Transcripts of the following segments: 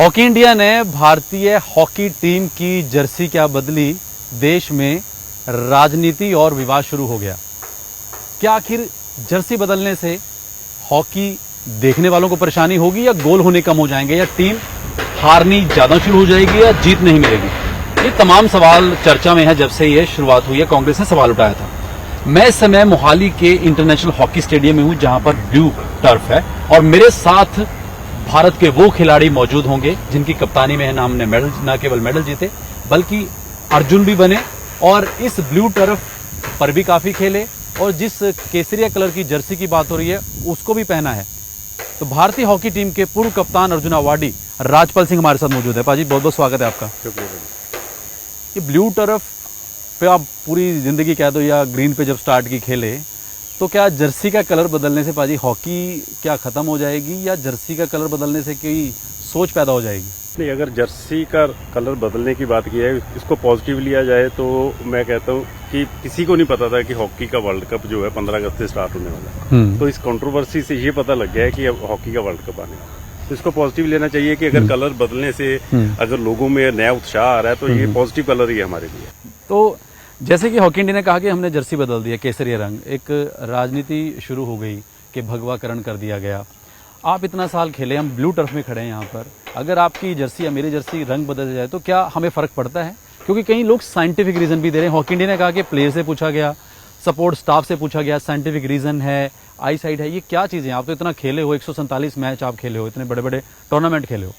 Hockey India ने भारतीय hockey team की जर्सी क्या बदली, देश में राजनीति और विवाद शुरू हो गया। क्या आखिर जर्सी बदलने से हॉकी देखने वालों को परेशानी होगी या गोल होने कम हो जाएंगे या टीम हारनी ज्यादा शुरू हो जाएगी या जीत नहीं मिलेगी? ये तमाम सवाल चर्चा में है जब से ये शुरुआत हुई है। कांग्रेस ने सवाल उठाया था। मैं इस समय मोहाली के इंटरनेशनल हॉकी स्टेडियम में हूं जहां पर ब्लू टर्फ है और मेरे साथ भारत के वो खिलाड़ी मौजूद होंगे जिनकी कप्तानी में है ना हमने मेडल, न केवल मेडल जीते बल्कि अर्जुन भी बने और इस ब्लू टर्फ पर भी काफी खेले और जिस केसरिया कलर की जर्सी की बात हो रही है उसको भी पहना है। तो भारतीय हॉकी टीम के पूर्व कप्तान अर्जुन अवार्डी राजपाल सिंह हमारे साथ मौजूद है। पाजी बहुत बहुत स्वागत है आपका। ये ब्लू टर्फ पे आप पूरी जिंदगी कह दो या ग्रीन पे जब स्टार्ट की खेले, तो क्या जर्सी का कलर बदलने से पाजी हॉकी क्या खत्म हो जाएगी या जर्सी का कलर बदलने से कोई सोच पैदा हो जाएगी? नहीं, अगर जर्सी का कलर बदलने की बात की है, इसको पॉजिटिव लिया जाए तो मैं कहता हूँ कि किसी को नहीं पता था कि हॉकी का वर्ल्ड कप जो है 15 अगस्त से स्टार्ट होने वाला है। तो इस कंट्रोवर्सी से ये पता लग गया है कि अब हॉकी का वर्ल्ड कप आने वाला है। तो इसको पॉजिटिव लेना चाहिए कि अगर कलर बदलने से अगर लोगों में नया उत्साह आ रहा है तो ये पॉजिटिव कलर ही है हमारे लिए। तो जैसे कि हॉकी इंडिया ने कहा कि हमने जर्सी बदल दी है, केसरिया रंग, एक राजनीति शुरू हो गई कि भगवाकरण कर दिया गया। आप इतना साल खेले, हम ब्लू टर्फ में खड़े हैं यहाँ पर, अगर आपकी जर्सी या मेरी जर्सी रंग बदल जाए तो क्या हमें फर्क पड़ता है? क्योंकि कई लोग साइंटिफिक रीजन भी दे रहे हैं। हॉकी इंडिया ने कहा कि प्लेयर से पूछा गया, सपोर्ट स्टाफ से पूछा गया, साइंटिफिक रीजन है, आई साइड है। ये क्या चीजें? आप तो इतना खेले हो, 147 मैच आप खेले हो, इतने बड़े बड़े टूर्नामेंट खेले हो।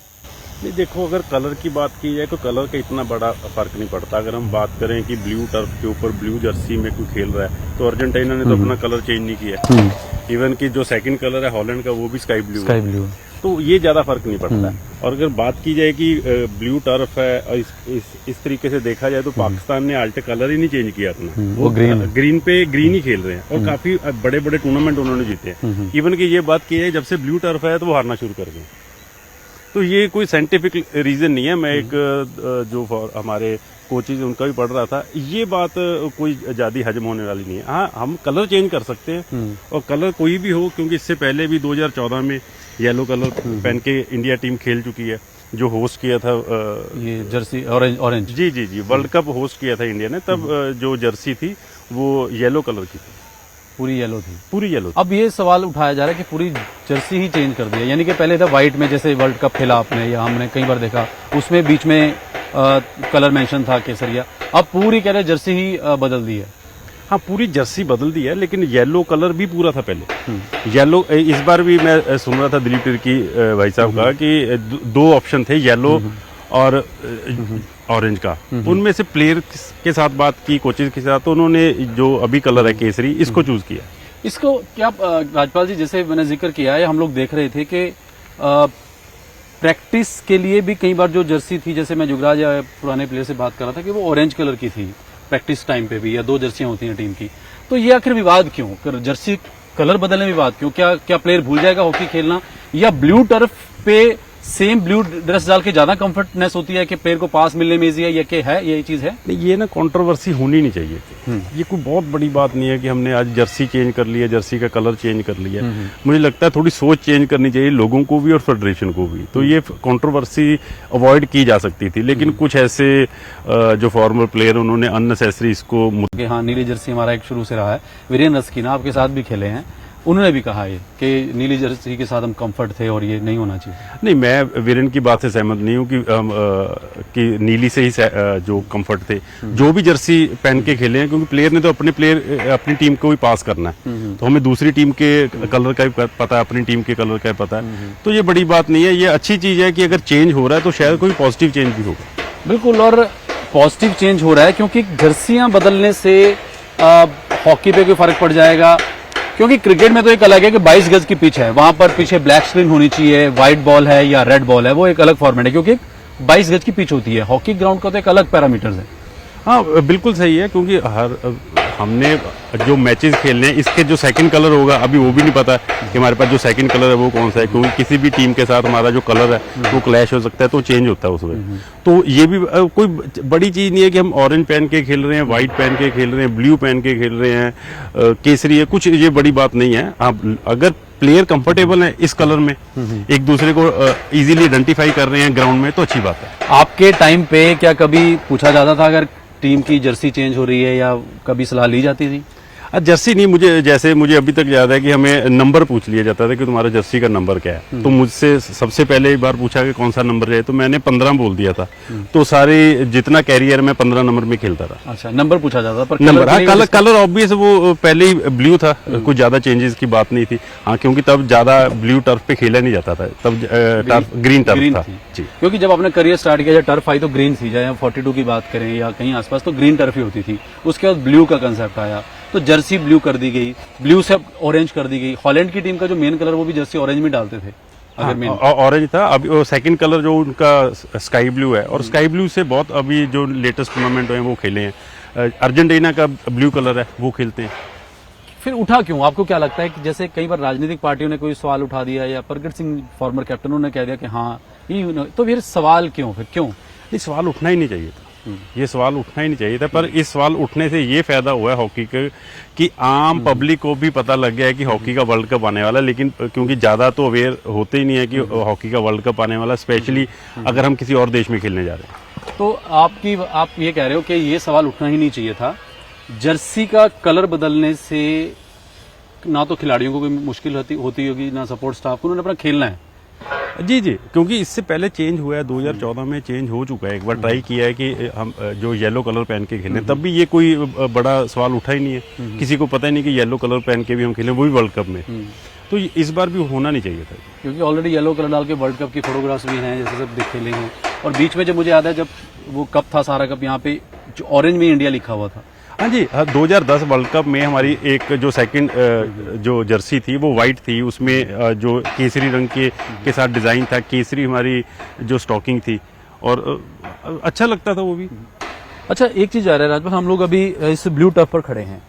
नहीं, देखो, अगर कलर की बात की जाए तो कलर का इतना बड़ा फर्क नहीं पड़ता। अगर हम बात करें कि ब्लू टर्फ के ऊपर ब्लू जर्सी में कोई खेल रहा है तो अर्जेंटीना ने तो अपना कलर चेंज नहीं किया। इवन कि जो सेकंड कलर है हॉलैंड का वो भी स्काई ब्लू। तो ये ज्यादा फर्क नहीं पड़ता। और अगर बात की जाए कि ब्लू टर्फ है और इस तरीके से देखा जाए तो पाकिस्तान ने आज तक कलर ही नहीं चेंज किया अपना। वो ग्रीन पे ग्रीन ही खेल रहे हैं और काफी बड़े बड़े टूर्नामेंट उन्होंने जीते हैं। इवन कि ये बात की जाए जब से ब्लू टर्फ है तो वो हारना शुरू कर गए। तो ये कोई साइंटिफिक रीजन नहीं है। मैं एक जो हमारे कोचेज उनका भी पढ़ रहा था, ये बात कोई ज्यादा हजम होने वाली नहीं है। हाँ, हम कलर चेंज कर सकते हैं और कलर कोई भी हो, क्योंकि इससे पहले भी 2014 में येलो कलर पहन के इंडिया टीम खेल चुकी है। जो होस्ट किया था ये जर्सी ऑरेंज जी वर्ल्ड कप होस्ट किया था इंडिया ने, तब जो जर्सी थी वो येलो कलर की थी, पूरी येलो थी। अब ये सवाल उठाया जा रहा है कि पूरी जर्सी ही चेंज कर दिया, यानी कि पहले था व्हाइट में, जैसे वर्ल्ड कप खेला आपने या हमने कई बार देखा, उसमें बीच में कलर मेंशन था केसरिया। अब पूरी कह रहे जर्सी ही बदल दी है। हाँ, पूरी जर्सी बदल दी है, लेकिन येलो कलर भी पूरा था पहले। येलो इस बार भी मैं सुन रहा था दिलीप तिर्की भाई साहब का कि दो ऑप्शन थे, येलो और ऑरेंज का। उनमें से प्लेयर के साथ बात की, कोचेज के साथ, तो उन्होंने जो अभी कलर है केसरी, इसको चूज किया। इसको क्या राजपाल जी, जैसे मैंने जिक्र किया है, हम लोग देख रहे थे कि प्रैक्टिस के लिए भी कई बार जो जर्सी थी, जैसे मैं जुगराज या पुराने प्लेयर से बात कर रहा था कि वो ऑरेंज कलर की थी प्रैक्टिस टाइम पे भी, या दो जर्सियां होती हैं टीम की। तो ये आखिर विवाद क्यों? जर्सी कलर बदलने में विवाद क्यों? क्या प्लेयर भूल जाएगा हॉकी खेलना, या ब्लू टर्फ पे सेम ब्लू ड्रेस डाल के ज्यादा कंफर्टनेस होती है कि प्लेयर को पास मिलने में इजी है, या कि है यही चीज है? नहीं, ये ना कंट्रोवर्सी होनी नहीं चाहिए थी। ये कोई बहुत बड़ी बात नहीं है कि हमने आज जर्सी चेंज कर लिया, जर्सी का कलर चेंज कर लिया। मुझे लगता है थोड़ी सोच चेंज करनी चाहिए लोगों को भी और फेडरेशन को भी, तो ये कंट्रोवर्सी अवॉइड की जा सकती थी। लेकिन कुछ ऐसे जो फॉर्मर प्लेयर, उन्होंने अननेसेसरी इसको। हाँ, नीली जर्सी हमारा एक शुरू से रहा है। वीरेंद्र रस्किना आपके साथ भी खेले हैं, उन्होंने भी कहा है कि नीली जर्सी के साथ हम कंफर्ट थे और ये नहीं होना चाहिए। नहीं, मैं वीरेंद्र की बात से सहमत नहीं हूँ कि नीली से ही जो कंफर्ट थे। जो भी जर्सी पहन के खेले हैं, क्योंकि प्लेयर ने तो अपनी टीम को भी पास करना है, तो हमें दूसरी टीम के कलर का भी पता है, अपनी टीम के कलर का भी पता है। तो ये बड़ी बात नहीं है, ये अच्छी चीज है कि अगर चेंज हो रहा है तो शायद कोई पॉजिटिव चेंज भी होगा। बिल्कुल, और पॉजिटिव चेंज हो रहा है क्योंकि जर्सियां बदलने से हॉकी पे कोई फर्क पड़ जाएगा। क्योंकि क्रिकेट में तो एक अलग है कि 22 गज की पिच है, वहां पर पीछे ब्लैक स्क्रीन होनी चाहिए, व्हाइट बॉल है या रेड बॉल है, वो एक अलग फॉर्मेट है क्योंकि 22 गज की पिच होती है। हॉकी ग्राउंड का तो एक अलग पैरामीटर्स है। हाँ, बिल्कुल सही है, क्योंकि हमने जो मैचेस खेलने हैं, इसके जो सेकंड कलर होगा अभी वो भी नहीं पता कि हमारे पास जो सेकंड कलर है वो कौन सा है, क्योंकि किसी भी टीम के साथ हमारा जो कलर है वो क्लैश हो सकता है, तो चेंज होता है उसमें। तो ये भी कोई बड़ी चीज नहीं है कि हम ऑरेंज पहन के खेल रहे हैं, व्हाइट पहन के खेल रहे हैं, ब्लू पहन के खेल रहे हैं, केसरी है, कुछ ये बड़ी बात नहीं है। अगर प्लेयर कंफर्टेबल है इस कलर में, एक दूसरे को इजीली आइडेंटिफाई कर रहे हैं ग्राउंड में, तो अच्छी बात है। आपके टाइम पे क्या कभी पूछा जाता था अगर टीम की जर्सी चेंज हो रही है, या कभी सलाह ली जाती थी? जर्सी नहीं, मुझे अभी तक याद है कि हमें नंबर पूछ लिया जाता था कि तुम्हारा जर्सी का नंबर क्या है। तो मुझसे सबसे पहले एक बार पूछा कि कौन सा नंबर है, तो मैंने 15 बोल दिया था। तो सारे जितना कैरियर में 15 नंबर में खेलता था। अच्छा, नंबर पूछा जाता था, पर नंबर, हाँ, कलर कलर ऑब्वियस वो पहले ही ब्लू था, कुछ ज्यादा चेंजेस की बात नहीं थी। हाँ, क्योंकि तब ज्यादा ब्लू टर्फ पे खेला नहीं जाता था, तब टर्फ ग्रीन टर्फ था जी। क्योंकि जब आपने करियर स्टार्ट किया, टर्फ आई तो ग्रीन थी, चाहे 42 की बात करें या कहीं आसपास, तो ग्रीन टर्फ ही होती थी। उसके बाद ब्लू का कंसेप्ट आया, तो जर्सी ब्लू कर दी गई, ब्लू से ऑरेंज कर दी गई। हॉलैंड की टीम का जो मेन कलर वो भी जर्सी ऑरेंज में डालते थे अगर मेन। ऑरेंज था। अभी सेकंड कलर जो उनका स्काई ब्लू है, और स्काई ब्लू से बहुत अभी जो लेटेस्ट टूर्नामेंट हुए हैं वो खेले हैं। अर्जेंटीना का ब्लू कलर है वो खेलते हैं। फिर उठा क्यों? आपको क्या लगता है कि जैसे कई बार राजनीतिक पार्टियों ने कोई सवाल उठा दिया, या प्रगट सिंह फॉर्मर कैप्टन उन्होंने कह दिया कि हाँ ये, तो फिर सवाल क्यों? फिर क्यों ये सवाल उठना ही नहीं चाहिए था। ये सवाल उठना ही नहीं चाहिए था, पर इस सवाल उठने से ये फायदा हुआ है हॉकी के कि आम पब्लिक को भी पता लग गया है कि हॉकी का वर्ल्ड कप आने वाला है। लेकिन क्योंकि ज्यादा तो अवेयर होते ही नहीं है कि हॉकी का वर्ल्ड कप आने वाला, स्पेशली अगर हम किसी और देश में खेलने जा रहे हैं। तो आप ये कह रहे हो कि ये सवाल उठना ही नहीं चाहिए था। जर्सी का कलर बदलने से ना तो खिलाड़ियों को कोई मुश्किल होती होगी, ना सपोर्ट स्टाफ को, उन्होंने अपना खेलना है। जी, क्योंकि इससे पहले चेंज हुआ है, 2014 में चेंज हो चुका है। एक बार ट्राई किया है कि हम जो येलो कलर पहन के खेलें, तब भी ये कोई बड़ा सवाल उठा ही नहीं है। किसी को पता ही नहीं कि येलो कलर पहन के भी हम खेलें, वो भी वर्ल्ड कप में। तो इस बार भी होना नहीं चाहिए था, क्योंकि ऑलरेडी येलो कलर डाल के वर्ल्ड कप की फोटोग्राफ्स भी हैं, जैसे सब खेले हैं। और बीच में जब मुझे याद है जब वो कप था सारा कप, यहाँ पे जो ऑरेंज में इंडिया लिखा हुआ था। हाँ जी, 2010 वर्ल्ड कप में हमारी एक जो सेकंड जो जर्सी थी वो वाइट थी, उसमें जो केसरी रंग के साथ डिजाइन था, केसरी हमारी जो स्टॉकिंग थी, और अच्छा लगता था वो भी। अच्छा, एक चीज आ रहा है राजपाल, हम लोग अभी इस ब्लू टर्फ पर खड़े हैं,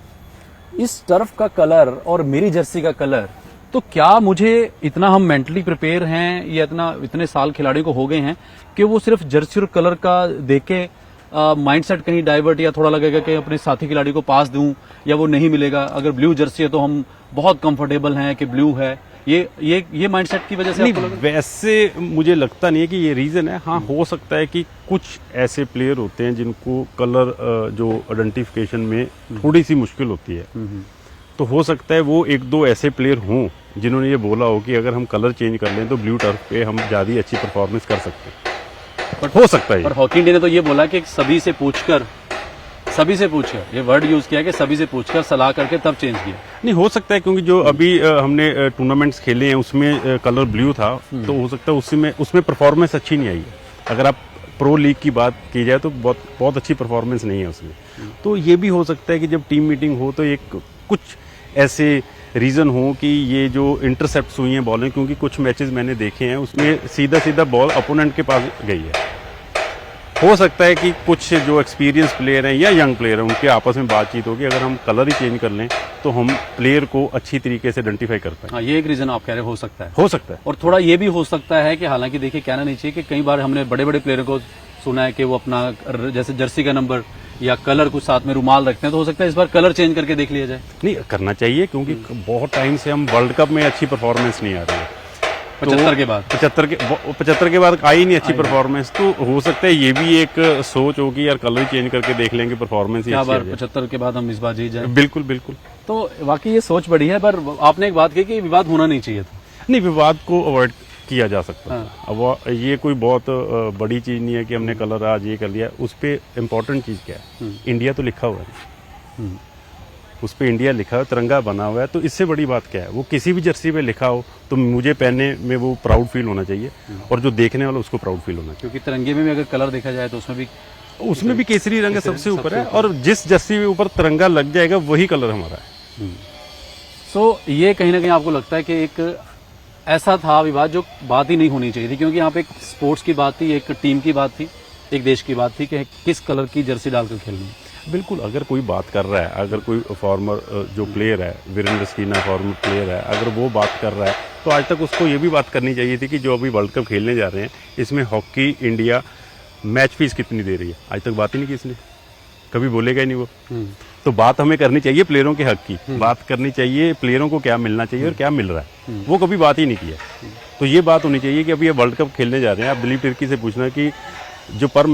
इस टर्फ का कलर और मेरी जर्सी का कलर, तो क्या मुझे इतना हम मेंटली प्रिपेयर हैं, या इतने साल खिलाड़ी को हो गए हैं कि वो सिर्फ जर्सी और कलर का देख के माइंडसेट कहीं डाइवर्ट, या थोड़ा लगेगा कि अपने साथी खिलाड़ी को पास दूं या वो नहीं मिलेगा, अगर ब्लू जर्सी है तो हम बहुत कंफर्टेबल हैं कि ब्लू है, ये माइंडसेट की वजह से आपको लगा? वैसे मुझे लगता नहीं है कि ये रीजन है। हाँ, हो सकता है कि कुछ ऐसे प्लेयर होते हैं जिनको कलर जो आइडेंटिफिकेशन में थोड़ी सी मुश्किल होती है, तो हो सकता है वो एक दो ऐसे प्लेयर हों जिन्होंने ये बोला हो कि अगर हम कलर चेंज कर लें तो ब्लू टर्फ पे हम ज्यादा अच्छी परफॉर्मेंस कर सकते हैं। बट हो सकता है। पर हॉकी इंडिया ने तो ये बोला कि सभी से पूछकर, ये वर्ड यूज किया कि सभी से पूछकर सलाह करके तब चेंज किया। नहीं, हो सकता है क्योंकि जो अभी हमने टूर्नामेंट्स खेले हैं उसमें कलर ब्लू था, तो हो सकता है उसमें परफॉर्मेंस अच्छी नहीं आई है। अगर आप प्रो लीग की बात की जाए तो बहुत अच्छी परफॉर्मेंस नहीं है उसमें। तो ये भी हो सकता है कि जब टीम मीटिंग हो तो एक कुछ ऐसे रीजन हो कि ये जो इंटरसेप्ट हुई हैं बॉलें, क्योंकि कुछ मैचेस मैंने देखे हैं उसमें सीधा बॉल अपोनेंट के पास गई है। हो सकता है कि कुछ जो एक्सपीरियंस प्लेयर हैं या यंग प्लेयर हैं उनके आपस में बातचीत होगी, अगर हम कलर ही चेंज कर लें तो हम प्लेयर को अच्छी तरीके से आइडेंटिफाई कर पाएं। हाँ, ये एक रीजन आप कह रहे हो सकता है। हो सकता है। और थोड़ा ये भी हो सकता है कि हालांकि देखिए कहना नहीं चाहिए कि कई बार हमने बड़े बड़े प्लेयरों को सुना है कि वो अपना जैसे जर्सी का नंबर या कलर कुछ साथ में रुमाल रखते हैं, तो हो सकता है इस बार कलर चेंज करके देख लिया जाए। नहीं, करना चाहिए क्योंकि बहुत टाइम से हम वर्ल्ड कप में अच्छी परफॉर्मेंस नहीं आ रही है। 75 के बाद आई नहीं अच्छी परफॉर्मेंस, तो हो सकता है ये भी एक सोच होगी यार कलर चेंज करके देख लेंगे, परफॉर्मेंस ही अच्छी आ जाए। 75 के बाद हम इस बार जीत जाए। बिल्कुल। तो वाकई ये सोच बड़ी है, पर आपने एक बात कही कि विवाद होना नहीं चाहिए था। नहीं, विवाद को अवॉइड किया जा सकता है। अब ये कोई बहुत बड़ी चीज नहीं है कि हमने कलर आज ये कर लिया। उस पे इम्पोर्टेंट चीज क्या है, इंडिया तो लिखा हुआ है, उस पे इंडिया लिखा है, तिरंगा बना हुआ है, तो इससे बड़ी बात क्या है। वो किसी भी जर्सी पे लिखा हो तो मुझे पहनने में वो प्राउड फील होना चाहिए, और जो देखने वाला उसको प्राउड फील होना चाहिए। क्योंकि तिरंगे में भी अगर कलर देखा जाए तो उसमें भी केसरी रंग सबसे ऊपर है, और जिस जर्सी के ऊपर तिरंगा लग जाएगा वही कलर हमारा है। सो ये कहीं ना कहीं आपको लगता है कि एक ऐसा था विवाद जो बात ही नहीं होनी चाहिए थी, क्योंकि यहाँ पे एक स्पोर्ट्स की बात थी, एक टीम की बात थी, एक देश की बात थी कि किस कलर की जर्सी डालकर खेलनी है। बिल्कुल, अगर कोई बात कर रहा है, अगर कोई फॉर्मर जो प्लेयर है, वीरेंद्र स्कीना फॉर्मर प्लेयर है, अगर वो बात कर रहा है तो आज तक उसको ये भी बात करनी चाहिए थी कि जो अभी वर्ल्ड कप खेलने जा रहे हैं इसमें हॉकी इंडिया मैच फीस कितनी दे रही है। आज तक बात ही नहीं की इसने। कभी बोलेगा ही नहीं वो। तो बात हमें करनी चाहिए प्लेयरों के हक की, बात करनी चाहिए प्लेयरों को क्या मिलना चाहिए और क्या मिल रहा है, वो कभी बात ही नहीं किया। तो ये बात होनी चाहिए कि अभी ये वर्ल्ड कप खेलने जा रहे हैं, आप दिलीप तिर्की से पूछना कि जो पर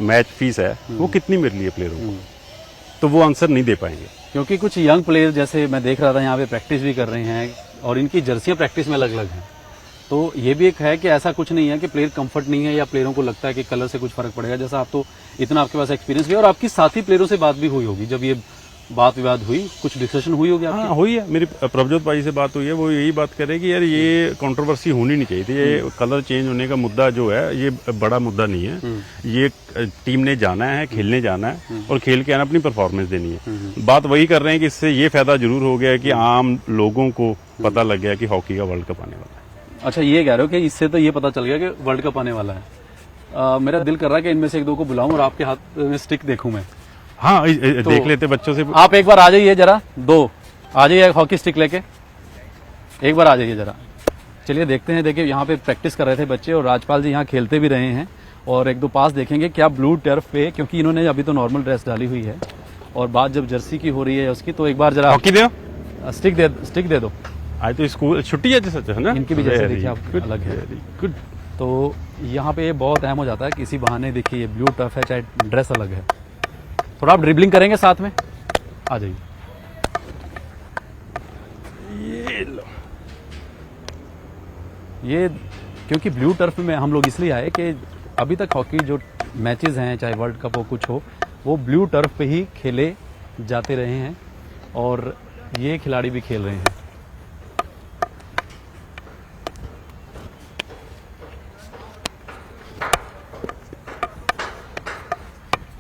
मैच फीस है वो कितनी मिल रही है प्लेयरों को, तो वो आंसर नहीं दे पाएंगे। क्योंकि कुछ यंग प्लेयर जैसे मैं देख रहा था यहाँ पे प्रैक्टिस भी कर रहे हैं और इनकी जर्सियां प्रैक्टिस में अलग अलग हैं, तो ये भी एक है कि ऐसा कुछ नहीं है कि प्लेयर कंफर्ट नहीं है या प्लेयरों को लगता है कि कलर से कुछ फर्क पड़ेगा। जैसा आप तो इतना आपके पास एक्सपीरियंस भी है और आपकी साथी प्लेयरों से बात भी हुई होगी, जब ये बात विवाद हुई कुछ डिस्कशन हुई होगी आपकी? हाँ हुई है, मेरी प्रभजोत भाई से बात हुई है, वो यही बात करे कि यार ये कंट्रोवर्सी होनी नहीं चाहिए थी, ये कलर चेंज होने का मुद्दा जो है ये बड़ा मुद्दा नहीं है, ये टीम ने जाना है, खेलने जाना है और खेल के आना, अपनी परफॉर्मेंस देनी है। बात वही कर रहे हैं कि इससे ये फायदा जरूर हो गया कि आम लोगों को पता लग गया कि हॉकी का वर्ल्ड कप आने वाला है। अच्छा, ये कह रहे हो कि इससे तो ये पता चल गया कि वर्ल्ड कप आने वाला है। मेरा दिल कर रहा है कि इनमें से एक दो को बुलाऊं और आपके हाथ में स्टिक देखूं मैं। हाँ देख लेते बच्चों से। आप एक बार आ जाइए जरा, दो आ जाइए हॉकी स्टिक लेके, एक बार आ जाइए जरा। चलिए देखते हैं। देखिए यहाँ पे प्रैक्टिस कर रहे थे बच्चे और राजपाल जी यहाँ खेलते भी रहे हैं और एक दो पास देखेंगे क्या ब्लू टर्फ पे, क्योंकि इन्होंने अभी तो नॉर्मल ड्रेस डाली हुई है और बात जब जर्सी की हो रही है उसकी, तो एक बार जरा हॉकी दो, स्टिक दे दो। आज तो स्कूल छुट्टी है सच है ना, इनकी भी जैसे देखिए आप अलग है। गुड। तो यहाँ पे ये बहुत अहम हो जाता है, किसी बहाने देखिए ये ब्लू टर्फ है चाहे ड्रेस अलग है। थोड़ा आप ड्रिबलिंग करेंगे साथ में, आ जाइए। ये लो, ये क्योंकि ब्लू टर्फ में हम लोग इसलिए आए कि अभी तक हॉकी जो मैचेस हैं चाहे वर्ल्ड कप हो कुछ हो, वो ब्लू टर्फ पे ही खेले जाते रहे हैं और ये खिलाड़ी भी खेल रहे हैं।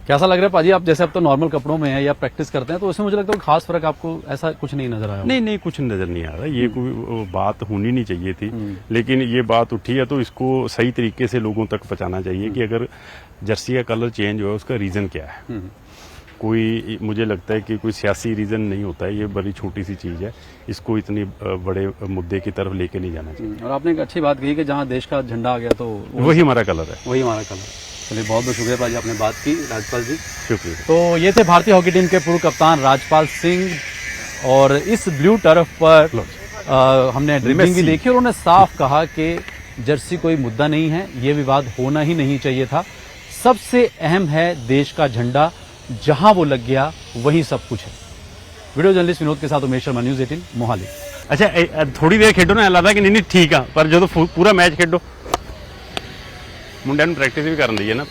कैसा लग रहा है पाजी? आप जैसे अब तो नॉर्मल कपड़ों में है या प्रैक्टिस करते हैं, तो उसमें मुझे लगता है खास फर्क आपको ऐसा कुछ नहीं नजर आया? नहीं कुछ नजर नहीं आ रहा, ये कोई बात होनी नहीं चाहिए थी, लेकिन ये बात उठी है तो इसको सही तरीके से लोगों तक पहुंचाना चाहिए कि अगर जर्सी का कलर चेंज हुआ उसका रीजन क्या है। कोई, मुझे लगता है कि कोई सियासी रीजन नहीं होता है, ये बड़ी छोटी सी चीज है, इसको इतनी बड़े मुद्दे की तरफ लेके नहीं जाना चाहिए। और आपने एक अच्छी बात कही कि जहाँ देश का झंडा आ गया तो वही हमारा कलर है, वही हमारा कलर। चलिए बहुत बहुत शुक्रिया पाजी, आपने बात की राजपाल जी, शुक्रिया। तो ये थे भारतीय हॉकी टीम के पूर्व कप्तान राजपाल सिंह और इस ब्लू टर्फ पर हमने ड्रिबलिंग भी देखी और उन्होंने साफ कहा कि जर्सी कोई मुद्दा नहीं है, ये विवाद होना ही नहीं चाहिए था। सबसे अहम है देश का झंडा, जहां वो लग गया वहीं सब कुछ है। वीडियो जर्नलिस्ट विनोद के साथ उमेश शर्मा, न्यूज़ 18 मोहाली। अच्छा थोड़ी देर खेडो ना, लगता कि नहीं ठीक है, पर जो पूरा मैच खेडो मुंडिया प्रैक्टिस भी करन दी है ना।